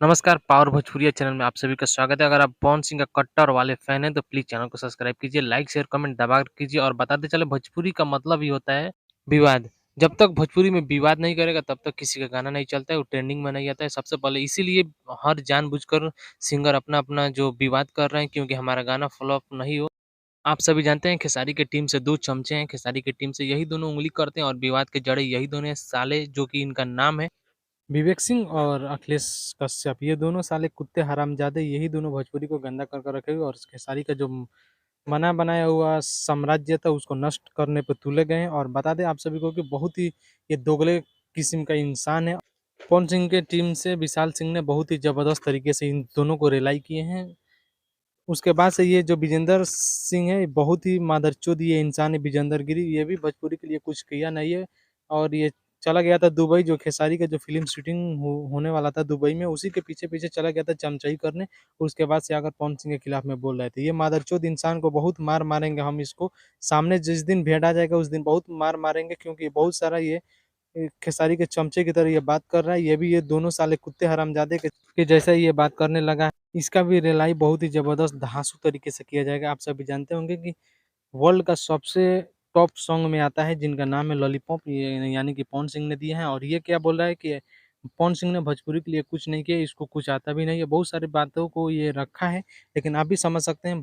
नमस्कार, पावर भोजपुरिया चैनल में आप सभी का स्वागत है। अगर आप पवन सिंह का कट्टर वाले फैन हैं, तो प्लीज़ चैनल को सब्सक्राइब कीजिए, लाइक, शेयर, कमेंट दबा कर कीजिए और बताते चले भोजपुरी का मतलब ही होता है विवाद। जब तक भोजपुरी में विवाद नहीं करेगा, तब तक किसी का गाना नहीं चलता है, वो ट्रेंडिंग में नहीं आता है। सबसे पहले इसीलिए हर जानबूझकर सिंगर अपना-अपना जो विवाद कर रहे हैं, क्योंकि हमारा गाना फ्लॉप नहीं हो। आप सभी जानते हैं खेसारी की टीम से 2 चमचे हैं, खेसारी की टीम से यही दोनों उँगली करते हैं और विवाद के जड़ें यही दोनों हैं, साले जो कि इनका नाम है। विवेक सिंह और अखिलेश कश्यप, ये दोनों साले कुत्ते हरामजादे, यही दोनों भोजपुरी को गंदा कर कर रखे हुए और खेसारी का जो बना बनाया हुआ साम्राज्य था उसको नष्ट करने पे तुले गए हैं। और बता दें आप सभी को कि बहुत ही ये दोगले किस्म का इंसान है। पवन सिंह के टीम से विशाल सिंह ने बहुत ही जबरदस्त तरीके से इन दोनों को रिलाई किए हैं। उसके बाद से ये जो विजेंदर सिंह है, बहुत ही मादरचोद ये इंसान है विजेंदर गिरी, ये भी भोजपुरी के लिए कुछ किया नहीं है। और ये चला गया था दुबई, जो खेसारी का जो फ़िल्म शूटिंग होने वाला था दुबई में, उसी के पीछे-पीछे चला गया था चमचाई करने। उसके बाद से आकर पवन सिंह के खिलाफ में बोल रहे थे। ये मादरचोद इंसान को बहुत मार मारेंगे हम इसको, सामने जिस दिन भेंट आ जाएगा उस दिन बहुत मार मारेंगे, क्योंकि बहुत सारा ये खेसारी के चमचे की तरह ये बात कर रहा है। ये भी ये दोनों साले कुत्ते हरामजादे के जैसा ही ये बात करने लगा है। इसका भी रिलाई बहुत ही ज़बरदस्त धांसू तरीके से किया जाएगा। आप सभी जानते होंगे कि वर्ल्ड का सबसे टॉप सॉन्ग में आता है जिनका नाम है लॉलीपॉप, ये यानी कि पवन सिंह ने दिया है। और ये क्या बोल रहा है कि पवन सिंह ने भोजपुरी के लिए कुछ नहीं किया, इसको कुछ आता भी नहीं है। बहुत सारी बातों को ये रखा है, लेकिन आप भी समझ सकते हैं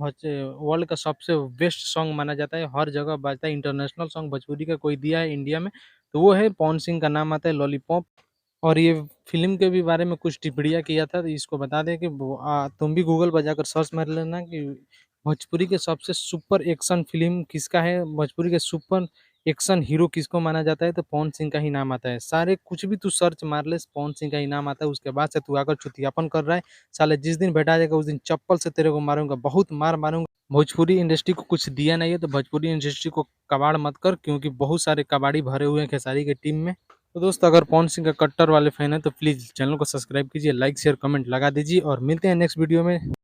वर्ल्ड का सबसे बेस्ट सॉन्ग माना जाता है, हर जगह बजता है। इंटरनेशनल सॉन्ग भोजपुरी का कोई दिया है इंडिया में, तो वो है पवन सिंह का नाम आता है लॉलीपॉप। और ये फ़िल्म के भी बारे में कुछ टिप्पणियाँ किया था, तो इसको बता दें कि तुम भी गूगल पर जाकर सर्च मार लेना कि भोजपुरी के सबसे सुपर एक्शन फ़िल्म किसका है, भोजपुरी के सुपर एक्शन हीरो किसको माना जाता है, तो पवन सिंह का ही नाम आता है। सारे कुछ भी तू सर्च मार ले, पवन सिंह का ही नाम आता है। उसके बाद से तू आकर चुतियापन कर रहा है। साले जिस दिन भेटा जाएगा उस दिन चप्पल से तेरे को मारूँगा, बहुत मार मारूँगा। भोजपुरी इंडस्ट्री को कुछ दिया नहीं है, तो भोजपुरी इंडस्ट्री को कबाड़ मत कर, क्योंकि बहुत सारे कबाड़ी भरे हुए हैं खेसारी की टीम में। तो दोस्तों, अगर पवन सिंह का कट्टर वाले फैन हैं तो प्लीज़ चैनल को सब्सक्राइब कीजिए, लाइक शेयर कमेंट लगा दीजिए और मिलते हैं नेक्स्ट वीडियो में।